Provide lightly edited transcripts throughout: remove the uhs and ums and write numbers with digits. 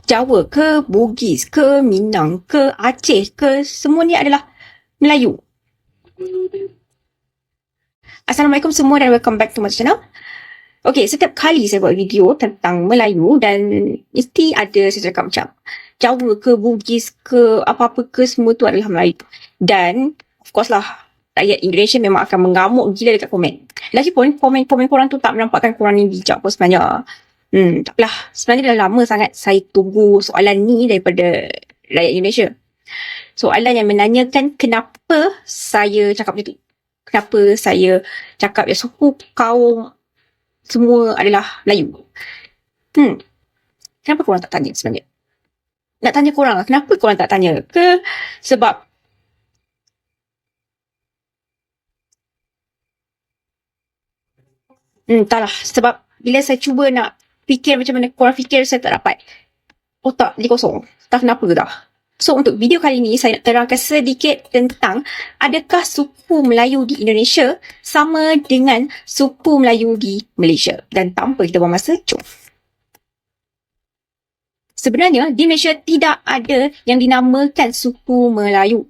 Jawa ke, Bugis ke, Minang ke, Aceh ke, semua ni adalah Melayu. Assalamualaikum semua dan welcome back to my channel. Okay, setiap kali saya buat video tentang Melayu dan mesti ada saya cakap macam Jawa ke, Bugis ke, apa-apa ke, semua tu adalah Melayu. Dan of course lah, rakyat Indonesia memang akan mengamuk gila dekat komen. Lagipun komen-komen korang tu tak menampakkan korang ni bijak pun sebenarnya. Takpelah. Sebenarnya dah lama sangat saya tunggu soalan ni daripada rakyat Indonesia. Soalan yang menanyakan kenapa saya cakap macam tu. Kenapa saya cakap ya suku, kaum, semua adalah Melayu. Kenapa korang tak tanya sebenarnya? Nak tanya korang lah, kenapa korang tak tanya? Ke sebab entahlah, sebab bila saya cuba nak fikir macam mana korang fikir, saya tak dapat. Otak jadi kosong. Tak kenapa dah. So, untuk video kali ni, saya nak terangkan sedikit tentang adakah suku Melayu di Indonesia sama dengan suku Melayu di Malaysia. Dan tanpa kita buang masa, jom. Sebenarnya, di Malaysia tidak ada yang dinamakan suku Melayu.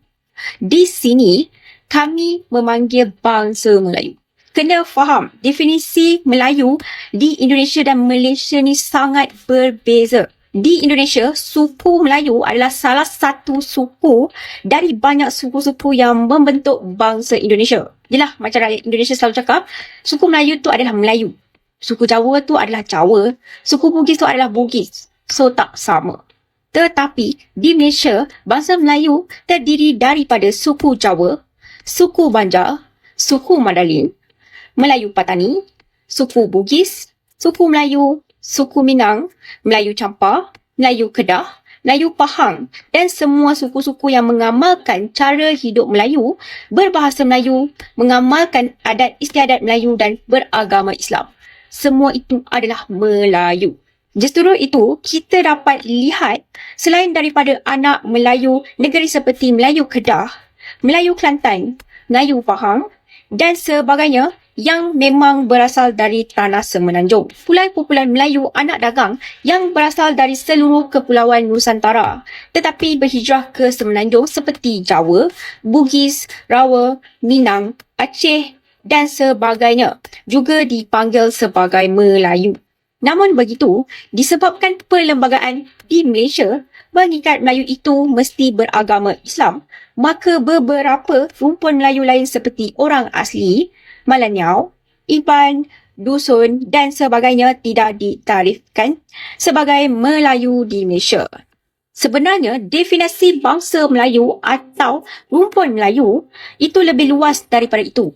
Di sini, kami memanggil bangsa Melayu. Kena faham, definisi Melayu di Indonesia dan Malaysia ni sangat berbeza. Di Indonesia, suku Melayu adalah salah satu suku dari banyak suku-suku yang membentuk bangsa Indonesia. Yelah, macam rakyat Indonesia selalu cakap, suku Melayu tu adalah Melayu. Suku Jawa tu adalah Jawa. Suku Bugis tu adalah Bugis. So, tak sama. Tetapi, di Malaysia, bangsa Melayu terdiri daripada suku Jawa, suku Banjar, suku Mandalin, Melayu Patani, suku Bugis, suku Melayu, suku Minang, Melayu Champa, Melayu Kedah, Melayu Pahang dan semua suku-suku yang mengamalkan cara hidup Melayu, berbahasa Melayu, mengamalkan adat istiadat Melayu dan beragama Islam. Semua itu adalah Melayu. Justru itu, kita dapat lihat selain daripada anak Melayu negeri seperti Melayu Kedah, Melayu Kelantan, Melayu Pahang dan sebagainya yang memang berasal dari tanah Semenanjung. Kumpulan Melayu anak dagang yang berasal dari seluruh kepulauan Nusantara tetapi berhijrah ke Semenanjung seperti Jawa, Bugis, Rawa, Minang, Aceh dan sebagainya juga dipanggil sebagai Melayu. Namun begitu, disebabkan perlembagaan di Malaysia mengikat Melayu itu mesti beragama Islam, maka beberapa rumpun Melayu lain seperti orang asli, Malanyau, Iban, Dusun dan sebagainya tidak ditarifkan sebagai Melayu di Malaysia. Sebenarnya, definisi bangsa Melayu atau rumpun Melayu itu lebih luas daripada itu.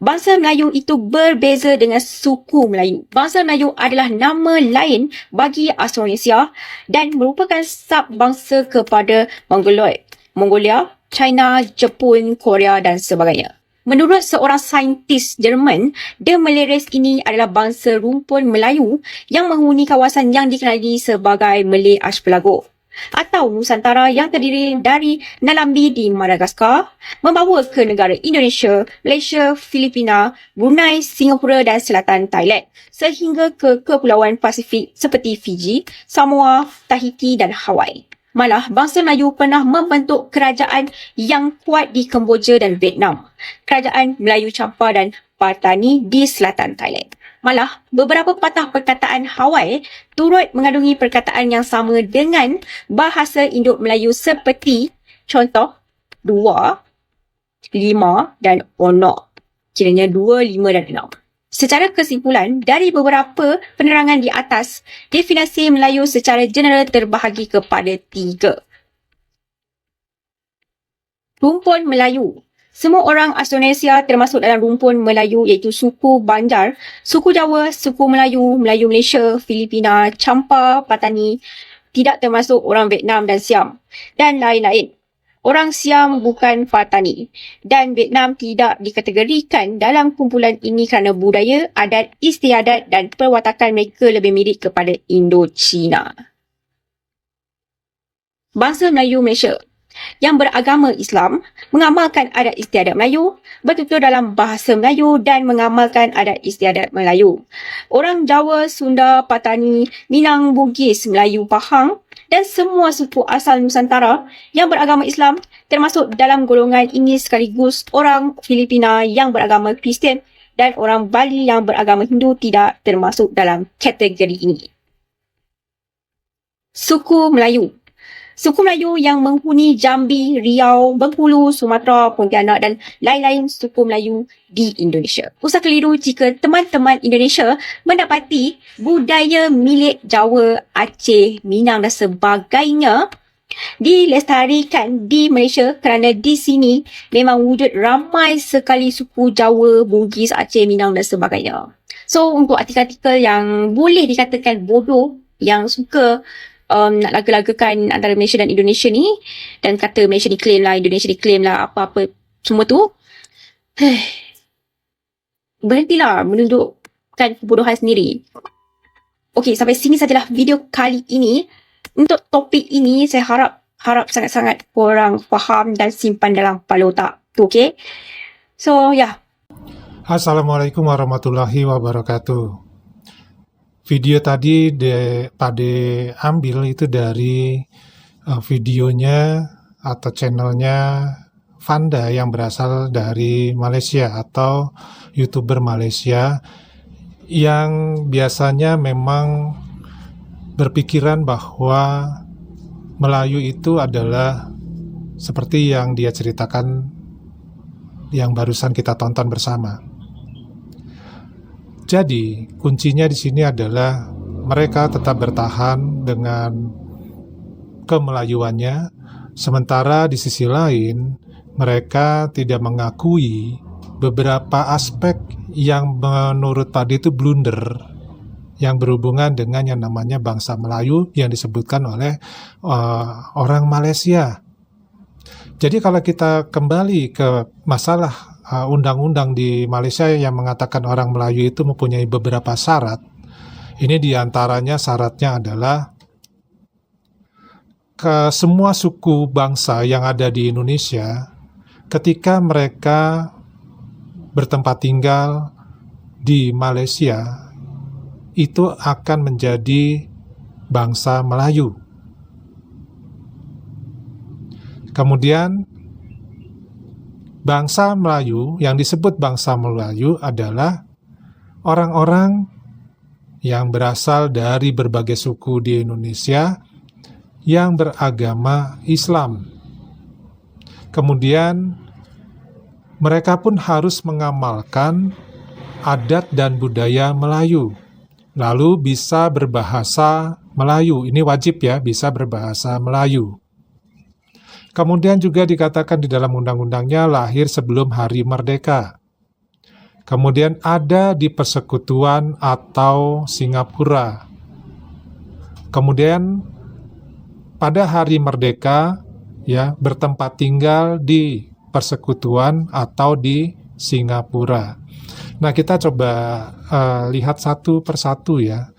Bangsa Melayu itu berbeza dengan suku Melayu. Bangsa Melayu adalah nama lain bagi Austronesia dan merupakan sub-bangsa kepada Mongoloid, Mongolia, China, Jepun, Korea dan sebagainya. Menurut seorang saintis Jerman, De Meleres ini adalah bangsa rumpun Melayu yang menghuni kawasan yang dikenali sebagai Malay Archipelago atau Nusantara yang terdiri dari Nalambi di Madagaskar, membawa ke negara Indonesia, Malaysia, Filipina, Brunei, Singapura dan selatan Thailand, sehingga ke kepulauan Pasifik seperti Fiji, Samoa, Tahiti dan Hawaii. Malah, bangsa Melayu pernah membentuk kerajaan yang kuat di Kemboja dan Vietnam. Kerajaan Melayu Champa dan Patani di selatan Thailand. Malah, beberapa patah perkataan Hawaii turut mengandungi perkataan yang sama dengan bahasa Indo-Melayu seperti contoh, dua, lima dan onok. Kiranya dua, lima dan enam. Secara kesimpulan, dari beberapa penerangan di atas, definisi Melayu secara general terbahagi kepada tiga. Rumpun Melayu. Semua orang Austronesia termasuk dalam rumpun Melayu iaitu suku Banjar, suku Jawa, suku Melayu, Melayu Malaysia, Filipina, Champa, Patani, tidak termasuk orang Vietnam dan Siam, dan lain-lain. Orang Siam bukan Patani dan Vietnam tidak dikategorikan dalam kumpulan ini kerana budaya, adat, istiadat dan perwatakan mereka lebih mirip kepada Indo-Cina. Bangsa Melayu Malaysia yang beragama Islam, mengamalkan adat istiadat Melayu, bertutur dalam bahasa Melayu dan mengamalkan adat istiadat Melayu. Orang Jawa, Sunda, Patani, Minang, Bugis, Melayu Pahang dan semua suku asal Nusantara yang beragama Islam termasuk dalam golongan ini sekaligus orang Filipina yang beragama Kristian dan orang Bali yang beragama Hindu tidak termasuk dalam kategori ini. Suku Melayu. Suku Melayu yang menghuni Jambi, Riau, Bengkulu, Sumatera, Pontianak dan lain-lain suku Melayu di Indonesia. Usah keliru jika teman-teman Indonesia mendapati budaya milik Jawa, Aceh, Minang dan sebagainya dilestarikan di Malaysia kerana di sini memang wujud ramai sekali suku Jawa, Bugis, Aceh, Minang dan sebagainya. So, untuk artikel-artikel yang boleh dikatakan bodoh, yang suka nak laga-lagakan antara Malaysia dan Indonesia ni, dan kata Malaysia diklaim lah, Indonesia diklaim lah, apa-apa semua tu, berhentilah menunjukkan kebodohan sendiri. Okey, sampai sini sajalah video kali ini. Untuk topik ini, saya harap sangat-sangat korang faham dan simpan dalam kepala otak tu, okey? So, ya. Assalamualaikum warahmatullahi wabarakatuh. Video tadi Pade ambil itu dari videonya atau channelnya Vanda yang berasal dari Malaysia atau YouTuber Malaysia yang biasanya memang berpikiran bahwa Melayu itu adalah seperti yang dia ceritakan yang barusan kita tonton bersama. Jadi, kuncinya di sini adalah mereka tetap bertahan dengan kemelayuannya, sementara di sisi lain mereka tidak mengakui beberapa aspek yang menurut Pade itu blunder yang berhubungan dengan yang namanya bangsa Melayu yang disebutkan oleh orang Malaysia. Jadi kalau kita kembali ke masalah undang-undang di Malaysia yang mengatakan orang Melayu itu mempunyai beberapa syarat. Ini diantaranya syaratnya adalah ke semua suku bangsa yang ada di Indonesia ketika mereka bertempat tinggal di Malaysia itu akan menjadi bangsa Melayu. Kemudian bangsa Melayu, yang disebut bangsa Melayu adalah orang-orang yang berasal dari berbagai suku di Indonesia yang beragama Islam. Kemudian mereka pun harus mengamalkan adat dan budaya Melayu, lalu bisa berbahasa Melayu. Ini wajib ya, bisa berbahasa Melayu. Kemudian juga dikatakan di dalam undang-undangnya lahir sebelum hari merdeka. Kemudian ada di persekutuan atau Singapura. Kemudian pada hari merdeka ya bertempat tinggal di persekutuan atau di Singapura. Nah, kita coba lihat satu persatu ya.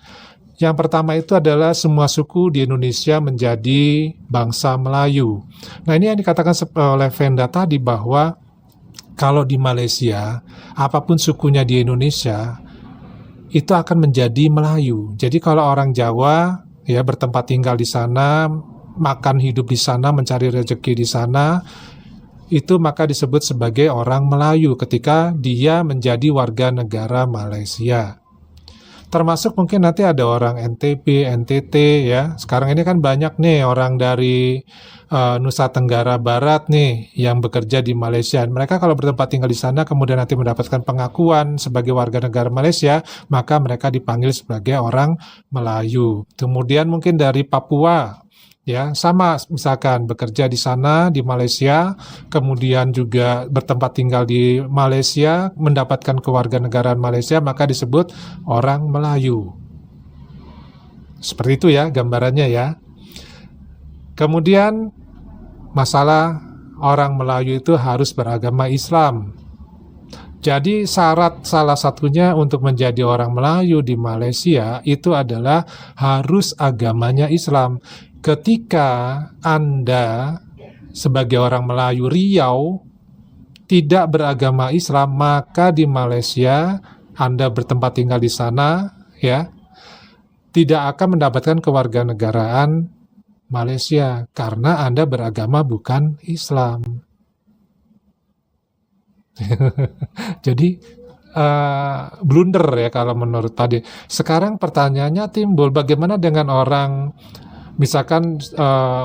Yang pertama itu adalah semua suku di Indonesia menjadi bangsa Melayu. Nah, ini yang dikatakan oleh Vanda tadi bahwa kalau di Malaysia, apapun sukunya di Indonesia, itu akan menjadi Melayu. Jadi kalau orang Jawa ya bertempat tinggal di sana, makan hidup di sana, mencari rezeki di sana, itu maka disebut sebagai orang Melayu ketika dia menjadi warga negara Malaysia. Termasuk mungkin nanti ada orang NTB, NTT ya. Sekarang ini kan banyak nih orang dari Nusa Tenggara Barat nih yang bekerja di Malaysia. Mereka kalau bertempat tinggal di sana kemudian nanti mendapatkan pengakuan sebagai warga negara Malaysia, maka mereka dipanggil sebagai orang Melayu. Kemudian mungkin dari Papua ya, sama misalkan bekerja di sana di Malaysia, kemudian juga bertempat tinggal di Malaysia, mendapatkan kewarganegaraan Malaysia, maka disebut orang Melayu. Seperti itu ya gambarannya ya. Kemudian masalah orang Melayu itu harus beragama Islam. Jadi syarat salah satunya untuk menjadi orang Melayu di Malaysia itu adalah harus agamanya Islam. Ketika Anda sebagai orang Melayu Riau tidak beragama Islam, maka di Malaysia Anda bertempat tinggal di sana ya, tidak akan mendapatkan kewarganegaraan Malaysia karena Anda beragama bukan Islam. Jadi blunder ya kalau menurut Pade. Sekarang pertanyaannya timbul, bagaimana dengan orang, misalkan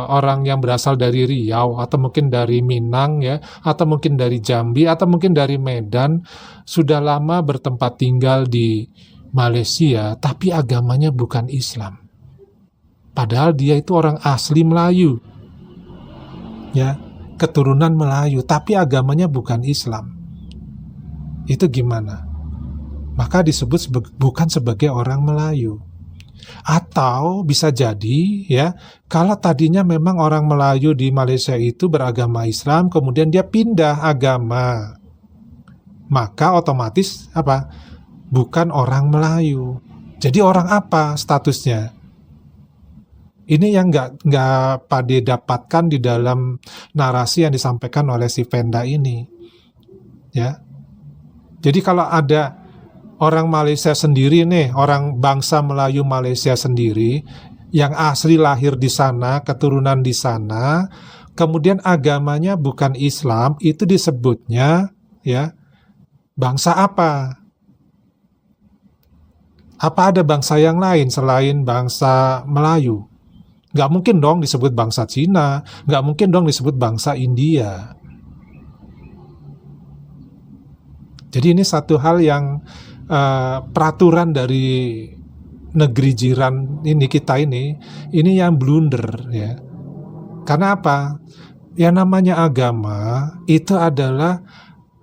orang yang berasal dari Riau atau mungkin dari Minang ya, atau mungkin dari Jambi atau mungkin dari Medan, sudah lama bertempat tinggal di Malaysia tapi agamanya bukan Islam. Padahal dia itu orang asli Melayu. Ya, keturunan Melayu tapi agamanya bukan Islam. Itu gimana? Maka disebut bukan sebagai orang Melayu. Atau bisa jadi ya, kalau tadinya memang orang Melayu di Malaysia itu beragama Islam, kemudian dia pindah agama, maka otomatis apa? Bukan orang Melayu. Jadi orang apa statusnya? Ini yang nggak Pade dapatkan di dalam narasi yang disampaikan oleh si Venda ini, ya. Jadi kalau ada orang Malaysia sendiri nih, orang bangsa Melayu Malaysia sendiri, yang asli lahir di sana, keturunan di sana, kemudian agamanya bukan Islam, itu disebutnya ya bangsa apa? Apa ada bangsa yang lain selain bangsa Melayu? Nggak mungkin dong disebut bangsa Cina, nggak mungkin dong disebut bangsa India. Jadi ini satu hal yang peraturan dari negeri jiran ini kita ini yang blunder ya. Karena apa? Yang namanya agama itu adalah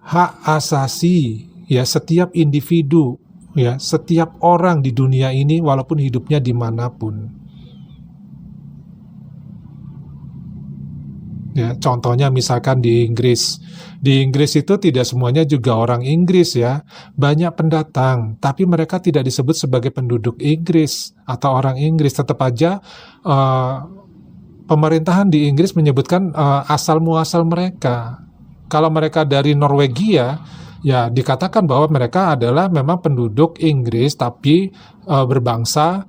hak asasi ya setiap individu ya, setiap orang di dunia ini walaupun hidupnya dimanapun. Ya, contohnya misalkan di Inggris. Di Inggris itu tidak semuanya juga orang Inggris ya. Banyak pendatang, tapi mereka tidak disebut sebagai penduduk Inggris atau orang Inggris. Tetap aja pemerintahan di Inggris menyebutkan asal muasal mereka. Kalau mereka dari Norwegia, ya dikatakan bahwa mereka adalah memang penduduk Inggris tapi berbangsa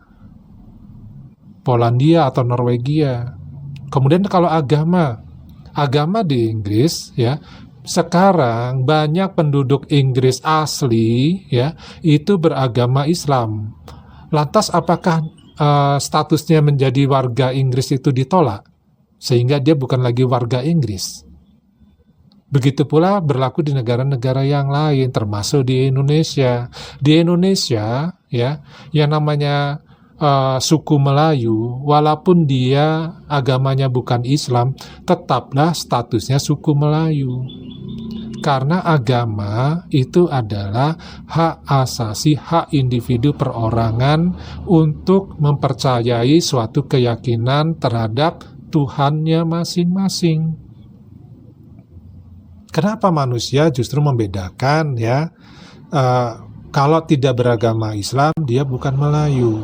Polandia atau Norwegia. Kemudian kalau agama di Inggris ya, sekarang banyak penduduk Inggris asli ya itu beragama Islam. Lantas apakah statusnya menjadi warga Inggris itu ditolak sehingga dia bukan lagi warga Inggris? Begitu pula berlaku di negara-negara yang lain termasuk di Indonesia. Di Indonesia ya, yang namanya suku Melayu, walaupun dia agamanya bukan Islam, tetaplah statusnya suku Melayu. Karena agama itu adalah hak asasi, hak individu perorangan untuk mempercayai suatu keyakinan terhadap Tuhannya masing-masing. Kenapa manusia justru membedakan ya? Kalau tidak beragama Islam, dia bukan Melayu.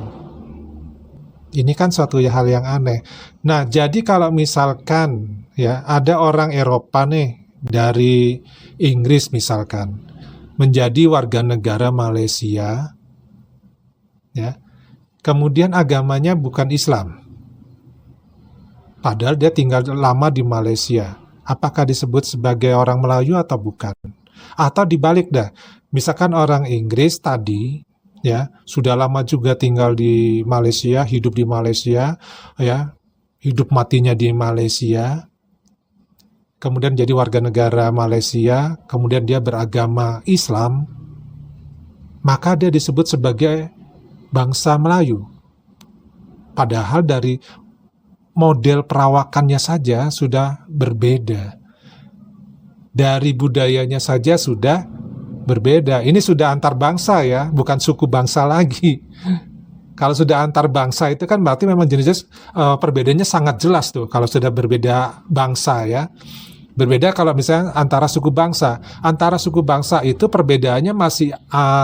Ini kan suatu hal yang aneh. Nah, jadi kalau misalkan ya ada orang Eropa nih dari Inggris misalkan menjadi warga negara Malaysia, ya, kemudian agamanya bukan Islam, padahal dia tinggal lama di Malaysia, apakah disebut sebagai orang Melayu atau bukan? Atau dibalik dah, misalkan orang Inggris tadi ya sudah lama juga tinggal di Malaysia, hidup di Malaysia ya, hidup matinya di Malaysia, kemudian jadi warga negara Malaysia, kemudian dia beragama Islam, maka dia disebut sebagai bangsa Melayu. Padahal dari model perawakannya saja sudah berbeda, dari budayanya saja sudah berbeda. Ini sudah antar bangsa ya, bukan suku bangsa lagi. Kalau sudah antar bangsa itu kan berarti memang jenis perbedaannya sangat jelas tuh. Kalau sudah berbeda bangsa ya. Berbeda kalau misalnya antara suku bangsa. Antara suku bangsa itu perbedaannya masih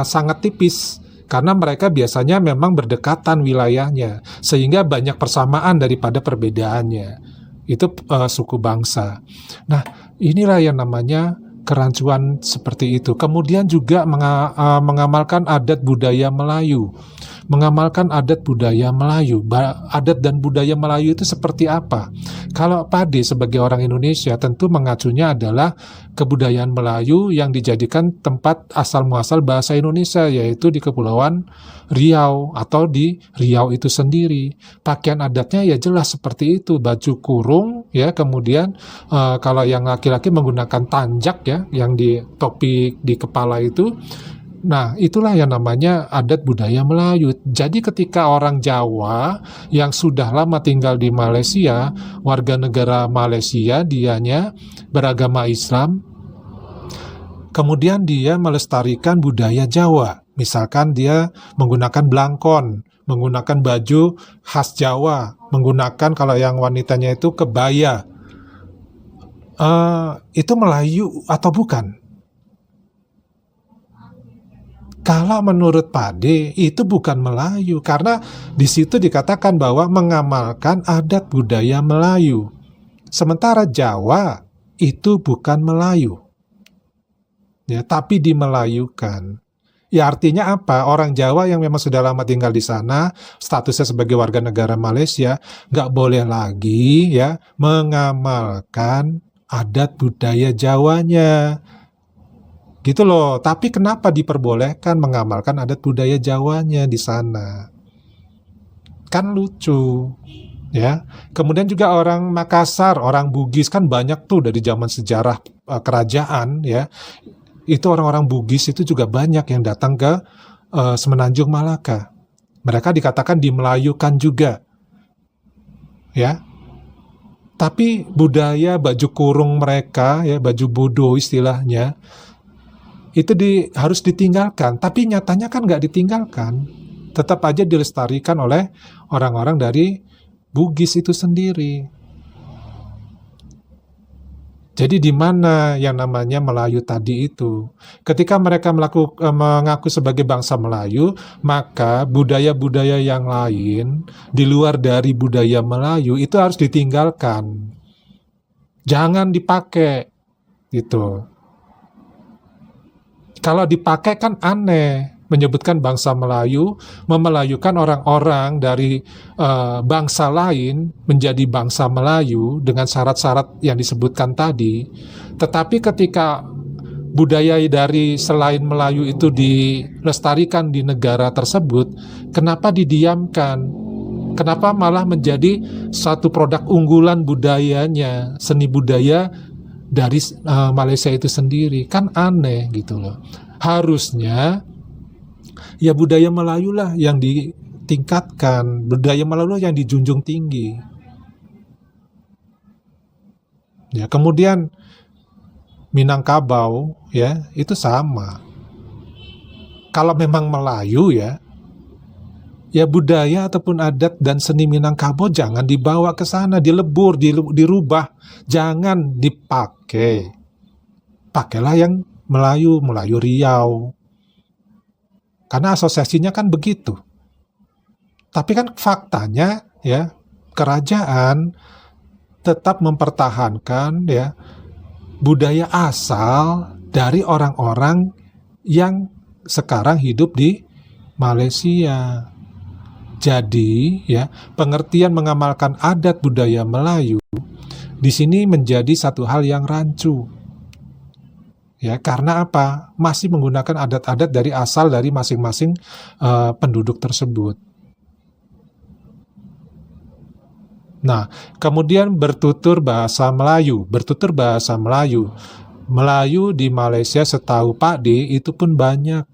sangat tipis. Karena mereka biasanya memang berdekatan wilayahnya. Sehingga banyak persamaan daripada perbedaannya. Itu suku bangsa. Nah, inilah yang namanya kerancuan seperti itu. Kemudian juga mengamalkan adat budaya Melayu. mengamalkan adat budaya Melayu. Adat dan budaya Melayu itu seperti apa? Kalau Pade sebagai orang Indonesia tentu mengacunya adalah kebudayaan Melayu yang dijadikan tempat asal muasal bahasa Indonesia, yaitu di Kepulauan Riau atau di Riau itu sendiri. Pakaian adatnya ya jelas seperti itu, baju kurung ya, kemudian kalau yang laki-laki menggunakan tanjak ya, yang di topi di kepala itu. Nah, itulah yang namanya adat budaya Melayu. Jadi ketika orang Jawa yang sudah lama tinggal di Malaysia, warga negara Malaysia, dianya beragama Islam, kemudian dia melestarikan budaya Jawa. Misalkan dia menggunakan blangkon, menggunakan baju khas Jawa, menggunakan kalau yang wanitanya itu kebaya. Itu Melayu atau bukan? Kalau menurut Pade itu bukan Melayu, karena di situ dikatakan bahwa mengamalkan adat budaya Melayu. Sementara Jawa itu bukan Melayu, ya, tapi dimelayukan. Ya artinya apa? Orang Jawa yang memang sudah lama tinggal di sana, statusnya sebagai warga negara Malaysia, nggak boleh lagi ya mengamalkan adat budaya Jawanya. Gitu loh. Tapi kenapa diperbolehkan mengamalkan adat budaya Jawanya di sana? Kan lucu, ya. Kemudian juga orang Makassar, orang Bugis kan banyak tuh dari zaman sejarah kerajaan, ya. Itu orang-orang Bugis itu juga banyak yang datang ke Semenanjung Malaka. Mereka dikatakan dimelayukan juga, ya. Tapi budaya baju kurung mereka, ya, baju bodo istilahnya, itu harus ditinggalkan, tapi nyatanya kan nggak ditinggalkan, tetap aja dilestarikan oleh orang-orang dari Bugis itu sendiri. Jadi di mana yang namanya Melayu tadi itu? Ketika mereka mengaku sebagai bangsa Melayu, maka budaya-budaya yang lain di luar dari budaya Melayu itu harus ditinggalkan, jangan dipakai, gitu. Kalau dipakai kan aneh, menyebutkan bangsa Melayu, memelayukan orang-orang dari bangsa lain menjadi bangsa Melayu dengan syarat-syarat yang disebutkan tadi. Tetapi ketika budaya dari selain Melayu itu dilestarikan di negara tersebut, kenapa didiamkan? Kenapa malah menjadi satu produk unggulan budayanya, seni budaya dari Malaysia itu sendiri? Kan aneh gitu loh. Harusnya ya budaya Melayu lah yang ditingkatkan, budaya Melayu yang dijunjung tinggi. Ya, kemudian Minangkabau ya, itu sama. Kalau memang Melayu ya budaya ataupun adat dan seni Minangkabau jangan dibawa ke sana, dilebur, dirubah, jangan dipakai. Pakailah yang Melayu Riau. Karena asosiasinya kan begitu. Tapi kan faktanya ya, kerajaan tetap mempertahankan ya budaya asal dari orang-orang yang sekarang hidup di Malaysia. Jadi ya, pengertian mengamalkan adat budaya Melayu di sini menjadi satu hal yang rancu. Ya, karena apa? Masih menggunakan adat-adat dari asal dari masing-masing penduduk tersebut. Nah, kemudian bertutur bahasa Melayu. Melayu di Malaysia setahu Pak D itu pun banyak.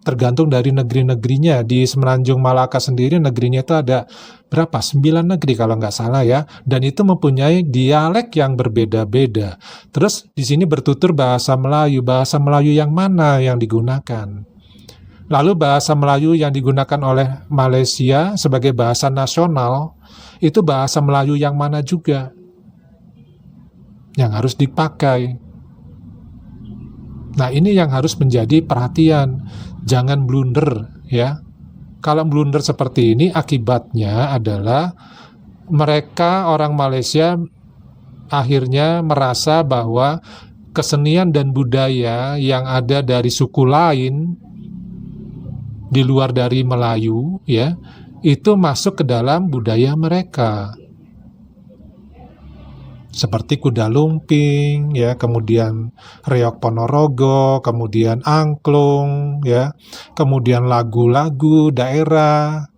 Tergantung dari negeri-negerinya. Di Semenanjung Malaka sendiri negerinya itu ada berapa? 9 negeri kalau nggak salah ya. Dan itu mempunyai dialek yang berbeda-beda. Terus di sini bertutur bahasa Melayu. Bahasa Melayu yang mana yang digunakan? Lalu bahasa Melayu yang digunakan oleh Malaysia sebagai bahasa nasional, itu bahasa Melayu yang mana juga yang harus dipakai. Nah, ini yang harus menjadi perhatian. Jangan blunder ya. Kalau blunder seperti ini akibatnya adalah mereka orang Malaysia akhirnya merasa bahwa kesenian dan budaya yang ada dari suku lain di luar dari Melayu, ya, itu masuk ke dalam budaya mereka. Seperti kuda lumping, ya, kemudian reog Ponorogo, kemudian angklung, ya, kemudian lagu-lagu daerah.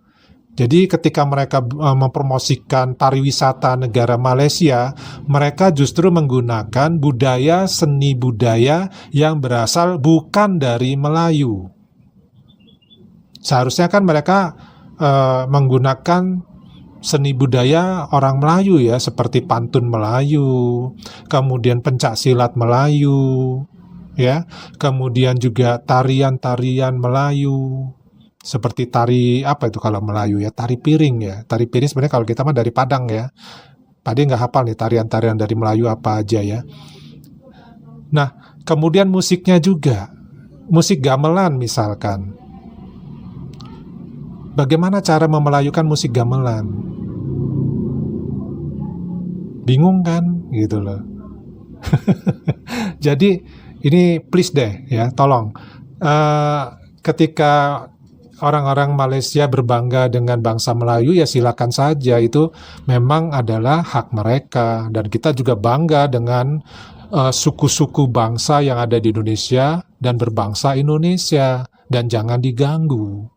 Jadi ketika mereka mempromosikan pariwisata negara Malaysia, mereka justru menggunakan budaya seni budaya yang berasal bukan dari Melayu. Seharusnya kan mereka menggunakan seni budaya orang Melayu, ya, seperti pantun Melayu, kemudian pencak silat Melayu, ya, kemudian juga tarian-tarian Melayu, seperti tari apa itu kalau Melayu, ya, tari piring, ya. Tari piring sebenarnya kalau kita mah dari Padang, ya. Padi nggak hafal nih tarian-tarian dari Melayu apa aja, ya. Nah, kemudian musiknya juga, musik gamelan misalkan. Bagaimana cara memelayukan musik gamelan? Bingung kan? Gitu loh. Jadi ini please deh, ya, tolong. Ketika orang-orang Malaysia berbangga dengan bangsa Melayu, ya silakan saja, itu memang adalah hak mereka. Dan kita juga bangga dengan suku-suku bangsa yang ada di Indonesia dan berbangsa Indonesia, dan jangan diganggu.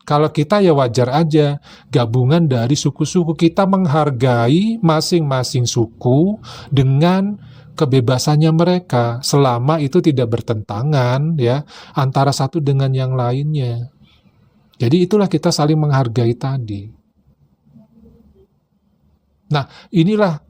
Kalau kita ya wajar aja, gabungan dari suku-suku, kita menghargai masing-masing suku dengan kebebasannya mereka, selama itu tidak bertentangan, ya, antara satu dengan yang lainnya. Jadi itulah kita saling menghargai tadi. Nah, inilah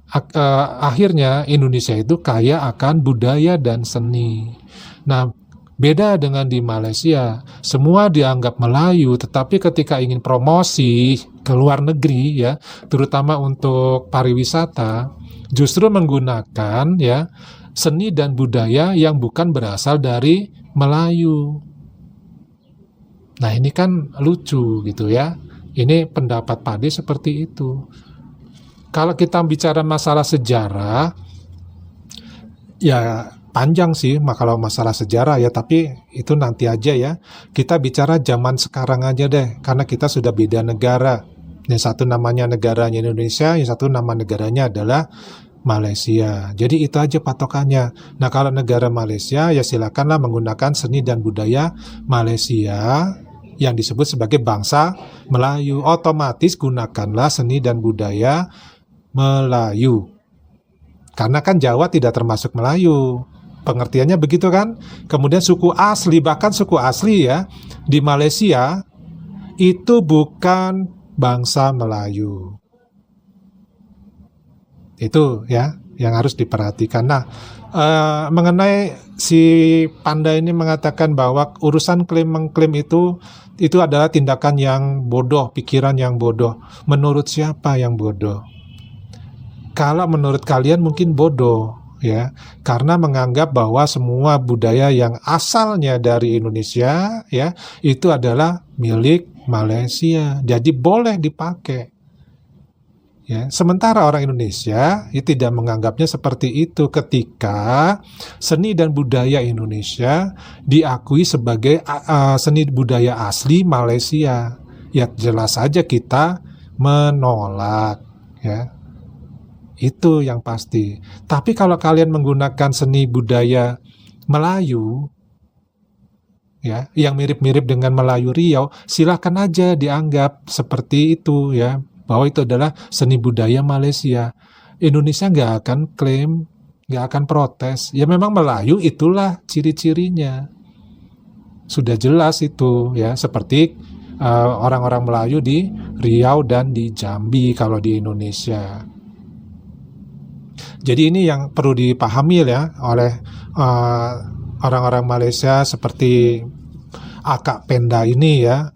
akhirnya Indonesia itu kaya akan budaya dan seni. Nah, beda dengan di Malaysia, semua dianggap Melayu, tetapi ketika ingin promosi ke luar negeri, ya, terutama untuk pariwisata, justru menggunakan, ya, seni dan budaya yang bukan berasal dari Melayu. Nah, ini kan lucu gitu, ya. Ini pendapat Pade seperti itu. Kalau kita bicara masalah sejarah, ya panjang sih kalau masalah sejarah, ya, tapi itu nanti aja, ya. Kita bicara zaman sekarang aja deh, karena kita sudah beda negara. Yang satu namanya negaranya Indonesia, yang satu nama negaranya adalah Malaysia. Jadi itu aja patokannya. Nah, kalau negara Malaysia, ya silakanlah menggunakan seni dan budaya Malaysia yang disebut sebagai bangsa Melayu. Otomatis gunakanlah seni dan budaya Melayu. Karena kan Jawa tidak termasuk Melayu. Pengertiannya begitu kan? Kemudian suku asli, bahkan suku asli, ya, di Malaysia itu bukan bangsa Melayu. Itu, ya, yang harus diperhatikan. Nah, mengenai si Panda ini mengatakan bahwa urusan klaim-mengklaim itu adalah tindakan yang bodoh, pikiran yang bodoh. Menurut siapa yang bodoh? Kalau menurut kalian mungkin bodoh, ya, karena menganggap bahwa semua budaya yang asalnya dari Indonesia, ya, itu adalah milik Malaysia, jadi boleh dipakai, ya. Sementara orang Indonesia tidak menganggapnya seperti itu ketika seni dan budaya Indonesia diakui sebagai seni budaya asli Malaysia. Ya jelas saja kita menolak, ya. Itu yang pasti. Tapi kalau kalian menggunakan seni budaya Melayu, ya, yang mirip-mirip dengan Melayu Riau, silakan aja dianggap seperti itu, ya, bahwa itu adalah seni budaya Malaysia. Indonesia nggak akan klaim, nggak akan protes. Ya memang Melayu itulah ciri-cirinya. Sudah jelas itu, ya, seperti orang-orang Melayu di Riau dan di Jambi kalau di Indonesia. Jadi ini yang perlu dipahami, ya, oleh orang-orang Malaysia seperti Akak Penda ini, ya,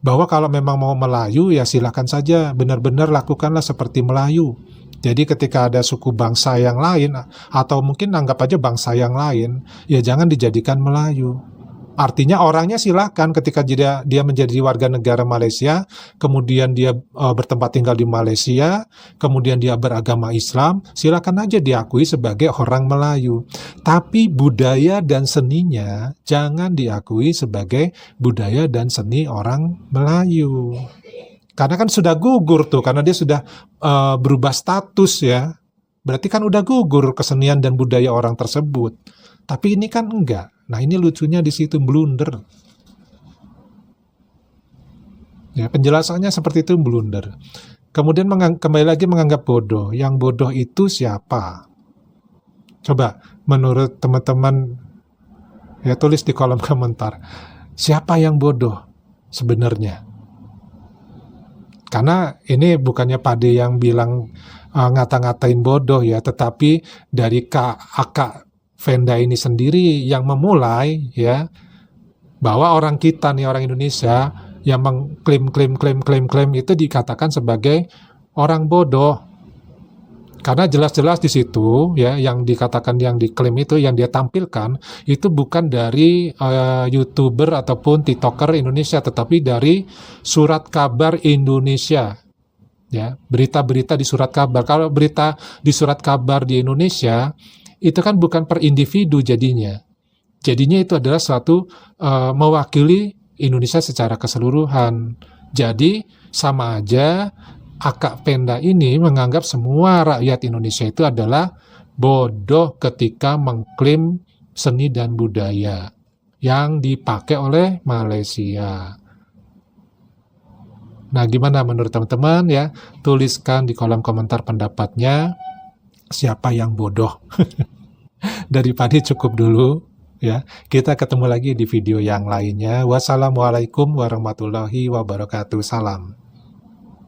bahwa kalau memang mau Melayu, ya silakan saja, benar-benar lakukanlah seperti Melayu. Jadi ketika ada suku bangsa yang lain, atau mungkin anggap aja bangsa yang lain, ya jangan dijadikan Melayu. Artinya orangnya silakan ketika dia menjadi warga negara Malaysia, kemudian dia bertempat tinggal di Malaysia, kemudian dia beragama Islam, silakan aja diakui sebagai orang Melayu. Tapi budaya dan seninya jangan diakui sebagai budaya dan seni orang Melayu. Karena kan sudah gugur tuh, karena dia sudah berubah status ya. Berarti kan udah gugur kesenian dan budaya orang tersebut. Tapi ini kan enggak. Nah ini lucunya di situ, blunder. Ya, penjelasannya seperti itu, blunder. Kemudian kembali lagi menganggap bodoh. Yang bodoh itu siapa? Coba menurut teman-teman ya tulis di kolom komentar. Siapa yang bodoh sebenarnya? Karena ini bukannya Pade yang bilang ngata-ngatain bodoh ya, tetapi dari Kak Venda ini sendiri yang memulai ya, bahwa orang kita nih, orang Indonesia yang mengklaim itu dikatakan sebagai orang bodoh. Karena jelas-jelas di situ ya, yang dikatakan, yang diklaim itu, yang dia tampilkan itu bukan dari YouTuber ataupun TikToker Indonesia, tetapi dari Surat Kabar Indonesia. Ya, berita-berita di surat kabar. Kalau berita di surat kabar di Indonesia itu kan bukan per individu jadinya. Jadinya itu adalah suatu mewakili Indonesia secara keseluruhan. Jadi sama aja Kak Venda ini menganggap semua rakyat Indonesia itu adalah bodoh ketika mengklaim seni dan budaya yang dipakai oleh Malaysia. Nah, gimana menurut teman-teman ya? Tuliskan di kolom komentar pendapatnya. Siapa yang bodoh? Daripada cukup dulu ya. Kita ketemu lagi di video yang lainnya. Wassalamualaikum warahmatullahi wabarakatuh. Salam.